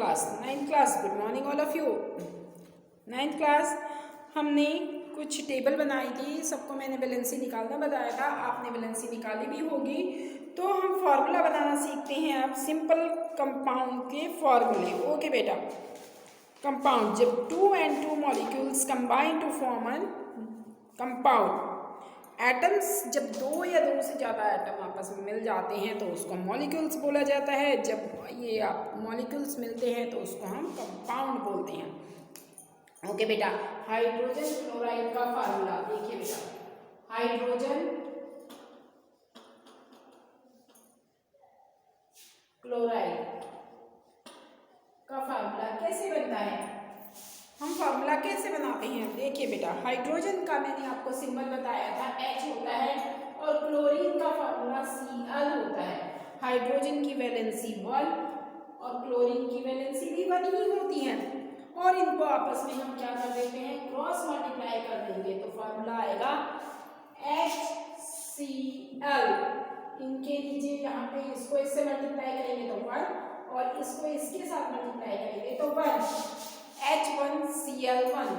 Ninth class good morning all of you. Ninth class हमने कुछ table बनाई थी, सबको मैंने वैलेंसी निकालना बताया था, आपने वैलेंसी निकाली भी होगी। तो हम फार्मूला बनाना सीखते हैं अब सिंपल कंपाउंड के फार्मूले। ओके बेटा, कंपाउंड जब 2 and 2 molecules combine to form an compound, atoms जब दो या दो से ज़्यादा एटम आपस में मिल जाते हैं तो उसको मॉलिक्यूल्स बोला जाता है। जब ये आप मॉलिक्यूल्स मिलते हैं तो उसको हम कंपाउंड बोलते हैं। ओके बेटा, हाइड्रोजन क्लोराइड का फार्मूला देखिए बेटा, हाइड्रोजन क्लोराइड का फार्मूला कैसे बनता है, हम फार्मूला कैसे बनाते हैं देखिए बेटा। हाइड्रोजन का मैंने आपको सिंबल बताया था, H होता है, और क्लोरीन का फार्मूला Cl होता है। हाइड्रोजन की वैलेंसी 1 और क्लोरीन की वैलेंसी भी 1 ही होती है, और इनको आपस में हम क्या कर देते हैं, क्रॉस मल्टीप्लाई कर देंगे तो फार्मूला आएगा HCl। इनके नीचे यहाँ पे इसको इससे मल्टीप्लाई करेंगे तो 1, और इसको इसके साथ मल्टीप्लाई करेंगे तो 1, H1Cl1।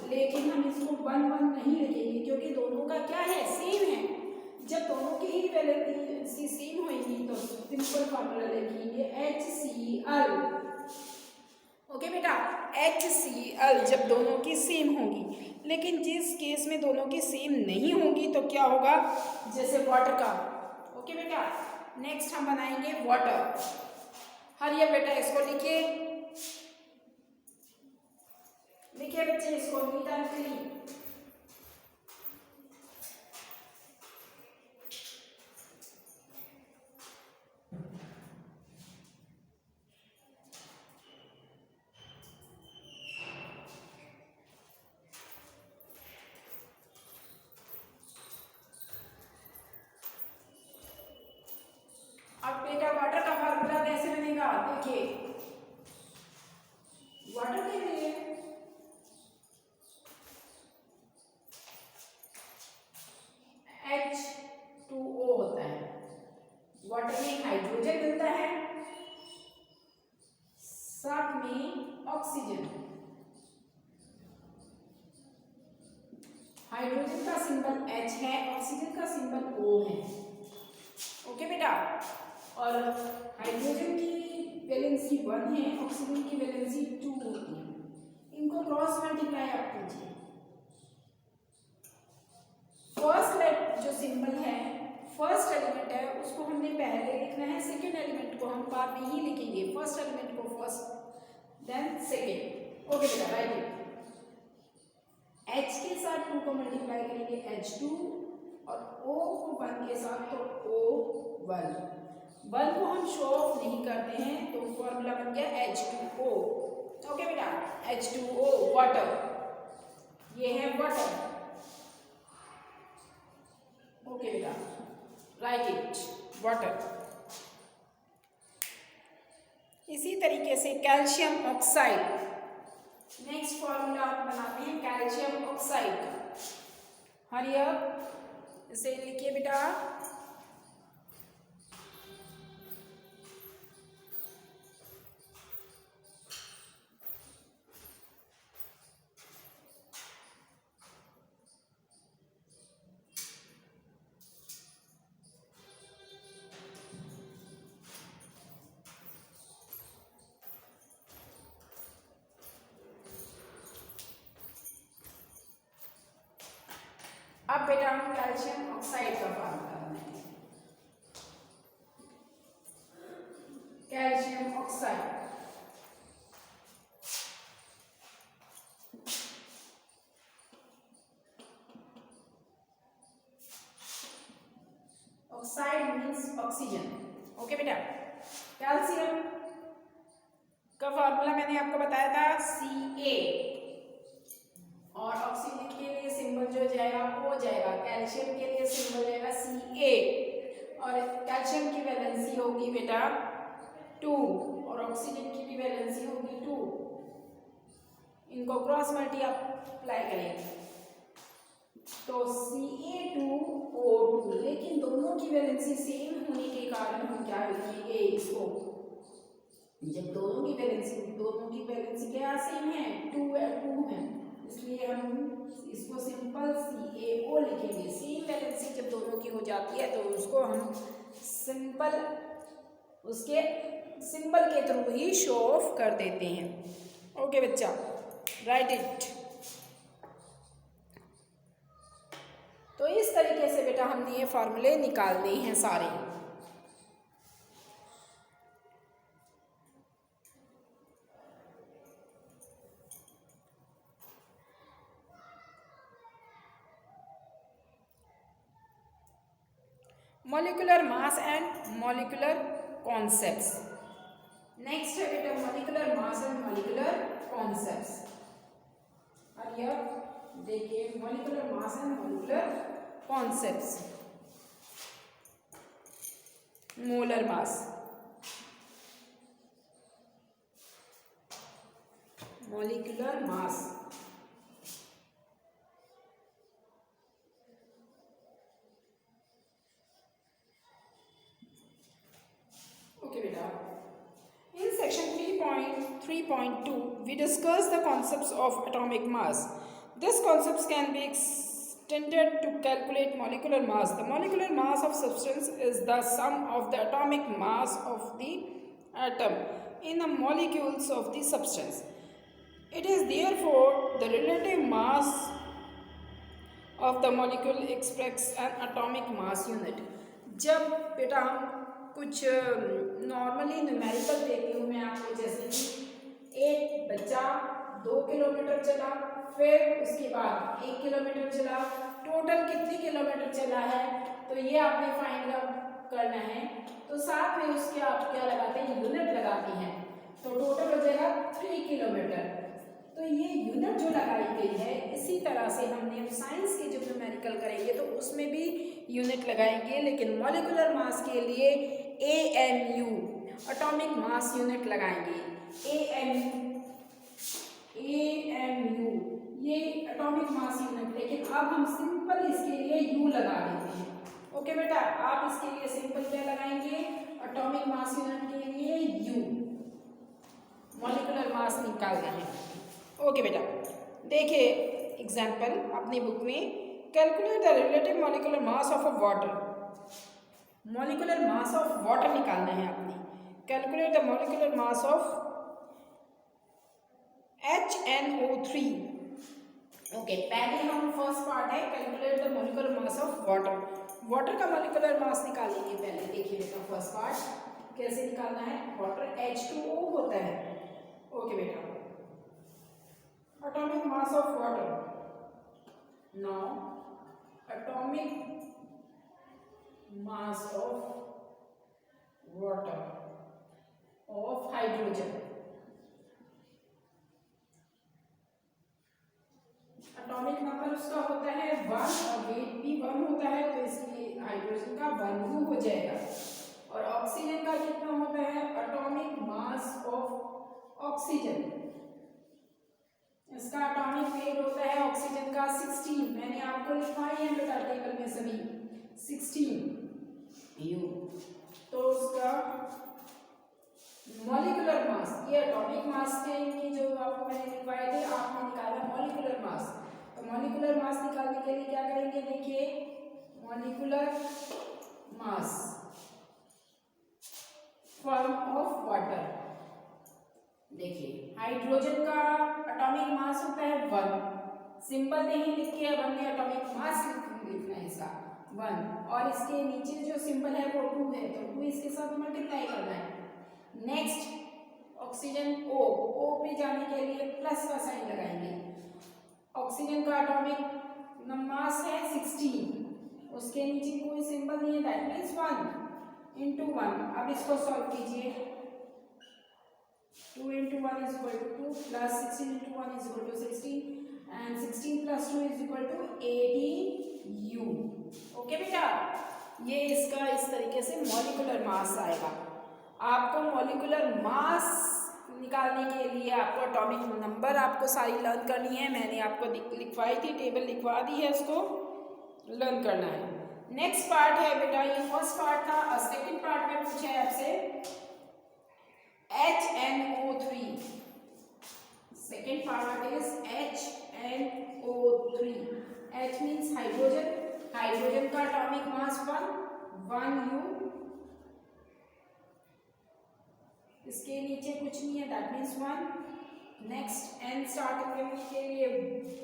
लेकिन हम इसको 1 1 नहीं लिखेंगे क्योंकि दोनों का क्या है, सेम है। जब दोनों की ही वैलेंसी सेम होगी तो सिंपल फार्मूला लिखेंगे HCl। ओके बेटा, HCl जब दोनों की सेम होगी। लेकिन जिस केस में दोनों की सेम नहीं होगी तो क्या होगा, जैसे वाटर का। ओके बेटा, नेक्स्ट हम बनाएंगे वाटर। हरिया बेटा इसको लिखिए, लिखिए बच्चे इसको नीट एंड क्लीन। अब बेटा वाटर का फार्मूला कैसे बनेगा देखिए, वाटर के लिए H2O होता है। वाटर में हाइड्रोजन मिलता है, साथ में ऑक्सीजन। हाइड्रोजन का सिंबल H है, ऑक्सीजन का सिंबल O है। ओके बेटा, और हाइड्रोजन की वैलेंसी 1 है, ऑक्सीजन की वैलेंसी 2 होती है। इनको क्रॉस मल्टीप्लाई आप कीजिए। फर्स्ट जो सिंबल है, फर्स्ट एलिमेंट है, उसको हमने पहले लिखना है, सेकेंड एलिमेंट को हम बाद में ही लिखेंगे। फर्स्ट एलिमेंट को फर्स्ट देन सेकेंड। ओके बेटा, राइट इट। H के साथ 2 को मल्टीप्लाई करेंगे H2, और O को 1 के साथ तो O1। 1 को हम शो ऑफ नहीं करते हैं तो फॉर्मूला बन गया H2O। ओके बेटा, H2O वाटर, ये है वाटर। ओके बेटा, राइट इट, वाटर। इसी तरीके से कैल्शियम ऑक्साइड, नेक्स्ट फॉर्मूला आप बनाते हैं कैल्शियम ऑक्साइड का। हरी अप, इसे लिखिए बेटा, अब बेटा हम कैल्शियम ऑक्साइड का फार्मूला बनाएंगे। Calcium oxide, oxide means oxygen. Okay बेटा, कैल्शियम का फार्मूला मैंने आपको बताया था Ca, और ऑक्सीजन के लिए सिंबल जो जाएगा O जाएगा, कैल्शियम के लिए सिंबल जाएगा Ca, और कैल्शियम की वैलेंसी होगी बेटा 2, और ऑक्सीजन की भी वैलेंसी होगी 2। इनको क्रॉस मल्टीप्लाई करेंगे तो Ca2O2, लेकिन दोनों की वैलेंसी सेम होने के कारण हम क्या लिखेंगे, इसको जब दोनों की वैलेंसी क्या सेम है, 2 है, इसलिए हम इसको सिंपल CaO लिखेंगे। सेम वैलेंसी जब दोनों की हो जाती है तो उसको हम सिंपल उसके सिंबल के थ्रू ही शो ऑफ कर देते हैं। ओके बच्चा, राइट इट। तो इस तरीके से बेटा हमने ये फार्मूले निकालने हैं सारे। Molecular mass and molecular concepts. Next है बेटा molecular mass and molecular concepts. और यह देखिए molecular mass and molecular concepts. Molar mass, molecular mass, in section 3.3.2 we discuss the concepts of atomic mass. These concepts can be extended to calculate molecular mass. The molecular mass of substance is the sum of the atomic mass of the atom in the molecules of the substance. It is therefore the relative mass of the molecule express an atomic mass unit. जब बेटा हम कुछ normally numerical देती हूँ मैं आपको, जैसे कि एक बच्चा 2 किलोमीटर चला, फिर उसके बाद 1 किलोमीटर चला, टोटल कितने किलोमीटर चला है तो ये आपने फाइंड आउट करना है। तो साथ में उसके आप क्या लगाते हैं, यूनिट लगाते हैं, तो टोटल हो जाएगा 3 किलोमीटर। तो ये यूनिट जो लगाई गई है, इसी तरह से हमने साइंस के जो न्यूमेरिकल करेंगे तो उसमें भी यूनिट लगाएंगे, लेकिन मॉलिक्यूलर मास के लिए AMU एटॉमिक मास यूनिट लगाएंगे। AMU ये एटॉमिक मास यूनिट, लेकिन अब हम सिंपल इसके लिए U लगा देते हैं। ओके बेटा, आप इसके लिए सिंपल क्या लगाएंगे, एटॉमिक मास यूनिट के लिए U, मॉलिक्यूलर मास निकालना है। ओके बेटा, देखिए एग्जाम्पल अपनी बुक में, calculate the relative molecular mass of a water. Molecular mass of water निकालना है आपने। Calculate the molecular mass of HNO3। Okay, पहले हम फर्स्ट पार्ट है calculate the molecular mass of water. Water का मॉलिक्यूलर मास निकालेंगे पहले। देखिए बेटा फर्स्ट पार्ट कैसे निकालना है, वाटर H2O होता है। ओके बेटा, atomic mass of water. Now atomic mass of water of hydrogen. Atomic number उसका होता है 1 और वेट भी 1 होता है, तो इसलिए हाइड्रोजन का 1U हो जाएगा। और ऑक्सीजन का कितना होता है, एटॉमिक मास ऑफ ऑक्सीजन, इसका एटॉमिक वेट होता है ऑक्सीजन का 16। मैंने आपको लिखवाई है बेटा टेबल में सभी 16U। तो उसका मॉलिक्यूलर मास, ये एटॉमिक मास के जो आपको मैंने लिखवाए थे, आपने निकाला मॉलिक्यूलर मास। तो मॉलिक्यूलर मास निकालने के लिए क्या करेंगे, देखिए molecular mass form of water. देखिए हाइड्रोजन का एटॉमिक मास होता है 1, सिंपल नहीं लिख के अब हमने एटॉमिक मास लिखना है इसका 1, और इसके नीचे जो सिंबल है वो 2 है, तो 2 इसके साथ मल्टीप्लाई करना है। नेक्स्ट ऑक्सीजन O पे जाने के लिए प्लस का साइन लगाएंगे। ऑक्सीजन का एटॉमिक मास है 16, उसके नीचे कोई सिंबल नहीं है, दैट मीन्स 1 into 1। अब इसको सॉल्व कीजिए, 2 into 1 is equal to 2 plus 16 into 1 is equal to 16 and 16 plus 2 is equal to 18U। Okay बेटा, ये इसका इस तरीके से मॉलिक्यूलर मास आएगा। आपको मॉलिक्यूलर मास निकालने के लिए आपको एटॉमिक नंबर आपको सारी लर्न करनी है। मैंने आपको लिखवाई थी, टेबल लिखवा दी है, उसको लर्न करना है। नेक्स्ट पार्ट है बेटा, ये फर्स्ट पार्ट था, और सेकेंड पार्ट में पूछा है आपसे HNO3. Second part is HNO3. H means hydrogen. Hydrogen का एटॉमिक मास 1 U. इसके नीचे कुछ नहीं है, that means 1. Next N start करने के लिए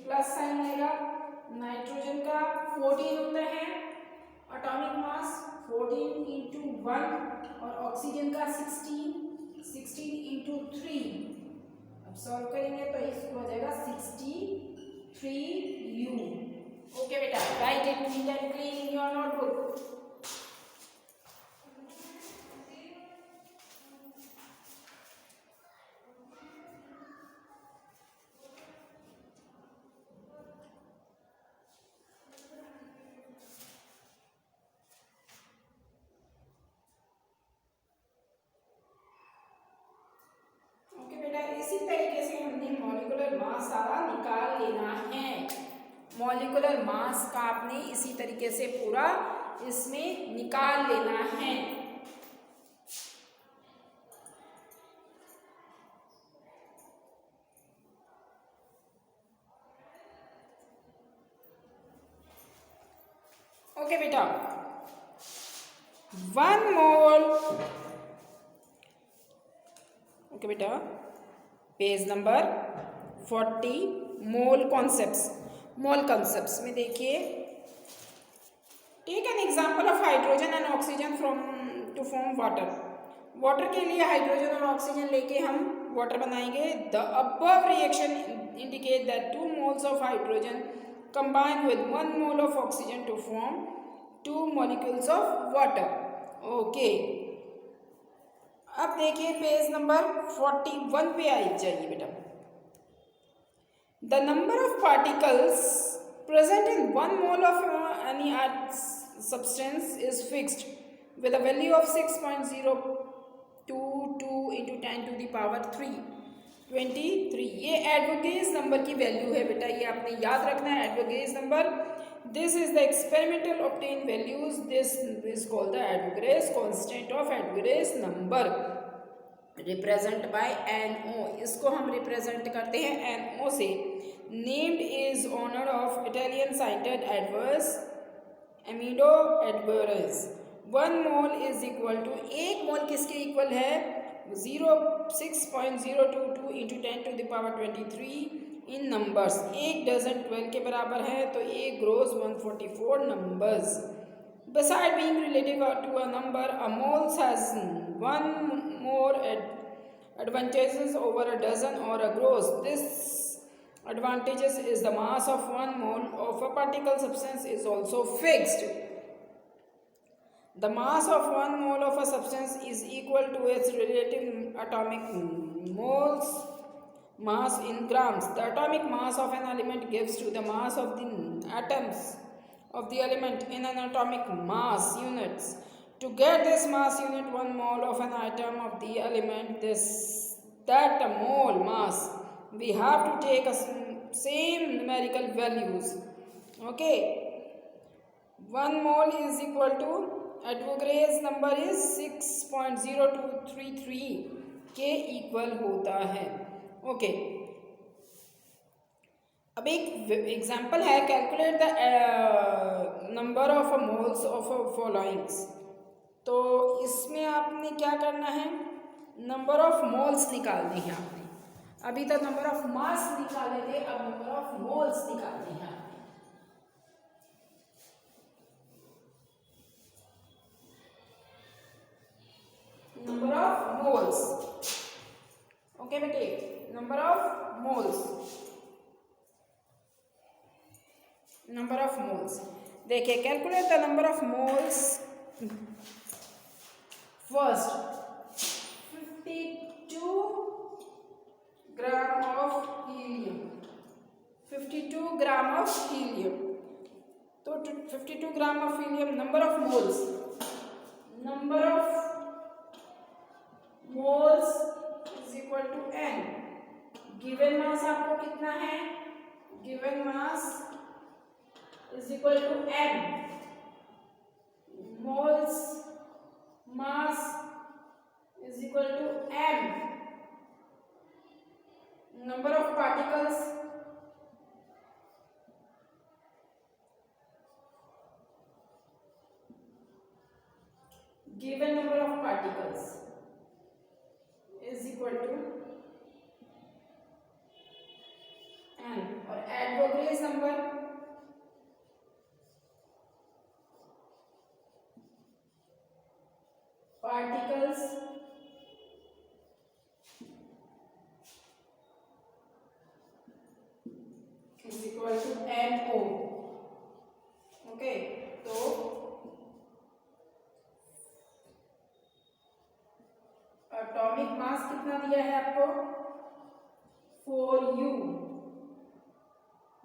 प्लस साइन आएगा. नाइट्रोजन का 14 होता है एटॉमिक मास, 14 इंटू 1, और ऑक्सीजन का 16 इंटू 3. अब सॉल्व करेंगे तो इसको हो जाएगा 63U. ओके बेटा, right it neat and clean in your notebook. इसी तरीके से हमने मॉलिक्यूलर मास सारा निकाल लेना है. मॉलिक्यूलर मास का आपने इसी तरीके से पूरा इसमें निकाल लेना है. ओके बेटा, 1 मोल. ओके बेटा, पेज नंबर 40. मोल कॉन्सेप्ट्स में देखिए, take an example of hydrogen and oxygen from to form water. Water के लिए हाइड्रोजन और ऑक्सीजन लेके हम वाटर बनाएंगे. The above reaction indicate that 2 moles of hydrogen combine with 1 mole of oxygen to form 2 molecules of water. Okay, अब देखिए page number 41 पे आ जाइए बेटा. The number of particles present in 1 mole of any substance is fixed with a value of 6.022 into 10 to the power 23. ये एडवोगेज number की value है बेटा, ये आपने याद रखना है. एडवोगेज number, this is the experimental obtained values. This is called the Avogadro's constant of Avogadro's number, represent by NO. इसको हम रिप्रेजेंट करते हैं NO से. named is honor of Italian scientist Amedeo Avogadro. 1 mole is equal to, 1 मोल किसके equal है? 6.022 into 10 to the power 23 in numbers. 1 dozen 12 के बराबर है, तो 1 grows 144 numbers. Beside being relative to a number, a mole has 1 more advantages over a dozen or a gross. This advantages is the mass of 1 mole of a particle substance is also fixed. The mass of 1 mole of a substance is equal to its relative atomic moles mass in grams. The atomic mass of an element gives to the mass of the atoms of the element in an atomic mass units. To get this mass unit, 1 mole of an atom of the element, that mole mass, we have to take a same numerical values. Okay, 1 mole is equal to, Avogadro's number is 6.0233 के equal होता है. Okay, अब एक example है, calculate the number of moles of followings. तो इसमें आपने क्या करना है? नंबर ऑफ मोल्स निकालने हैं आपने. अभी तक नंबर ऑफ मास निकाले थे, अब नंबर ऑफ मोल्स निकालने हैं आपने. Number of moles. ओके बेटे, number of moles. Number of moles देखिए, calculate the number of moles. First, 52 gram of helium. 52 gram of helium. तो 52 gram of helium, number of moles. Number of moles is equal to n. Given mass आपको कितना है? Given mass is equal to m. Moles mass is equal to m, number of particles, given number of particles is equal to n, और Avogadro's number particles is equal to NO. Okay, तो atomic mass कितना दिया है आपको 4U,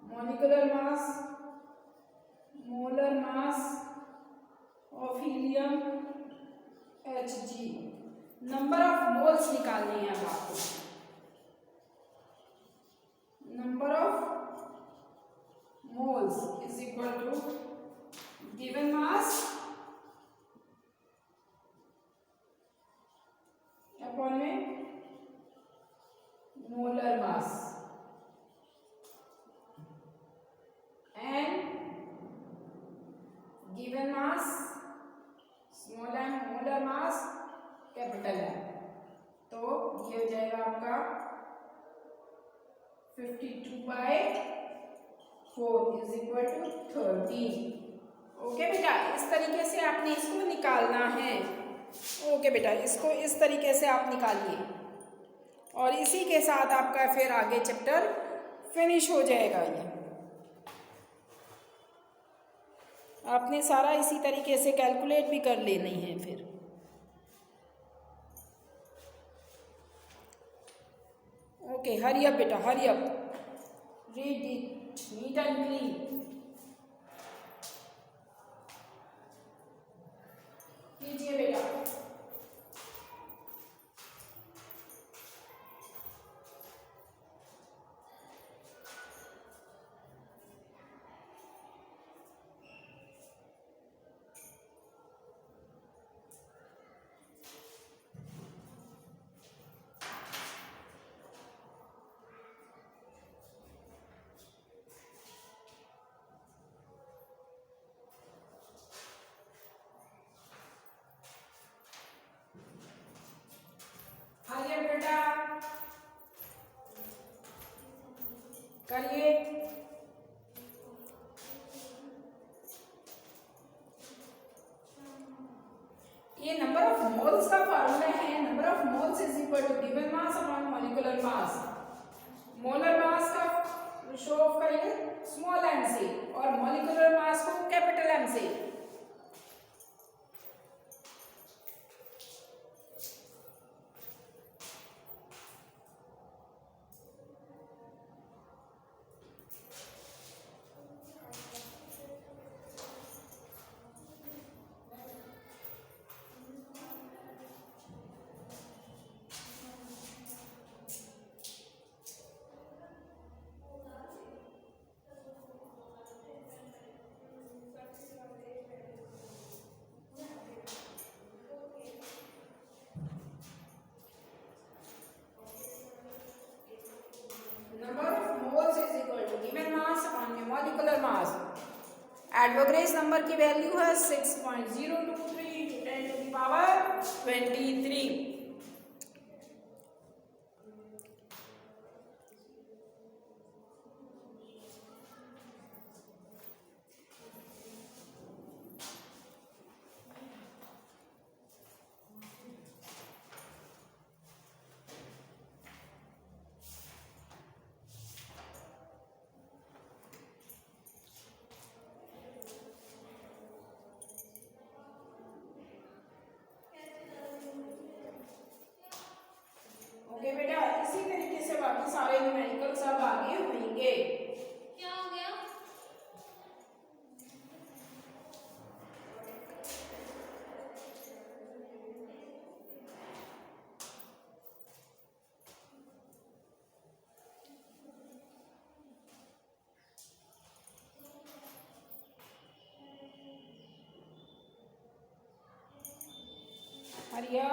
molecular mass, molar mass of helium Hg, number of moles निकालने हैं अब आपको, number of moles is equal to given mass upon में molar mass and given mass small m, molar mass capital M, तो ये हो जाएगा आपका 52/4 इज इक्वल टू 13। ओके बेटा, इस तरीके से आपने इसको निकालना है। ओके बेटा, इसको इस तरीके से आप निकालिए और इसी के साथ आपका फिर आगे चैप्टर फिनिश हो जाएगा। ये आपने सारा इसी तरीके से कैलकुलेट भी कर लेनी है फिर। ओके, हरी अप बेटा, hurry up, read it neat and clean. कीजिए बेटा। बेटा करिए। ये नंबर ऑफ मोल्स का फॉर्मूला है। Number of moles is equal to given mass upon molecular mass. Molar mass का शो ऑफ करेंगे स्मॉल एम से और मॉलिक्यूलर मास को कैपिटल एम से। Molar mass. एडवोग्रेस नंबर की वैल्यू है 6.023 × 10⁻23। बेटा इसी तरीके से बाकी सारे न्यूमेरिकल सब आगे होंगे। क्या हो गया? हरिया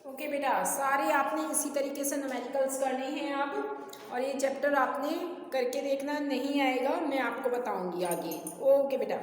ओके बेटा, सारे आपने इसी तरीके से न्यूमेरिकल्स करने हैं अब, और ये चैप्टर आपने करके देखना, नहीं आएगा मैं आपको बताऊंगी आगे। ओके बेटा।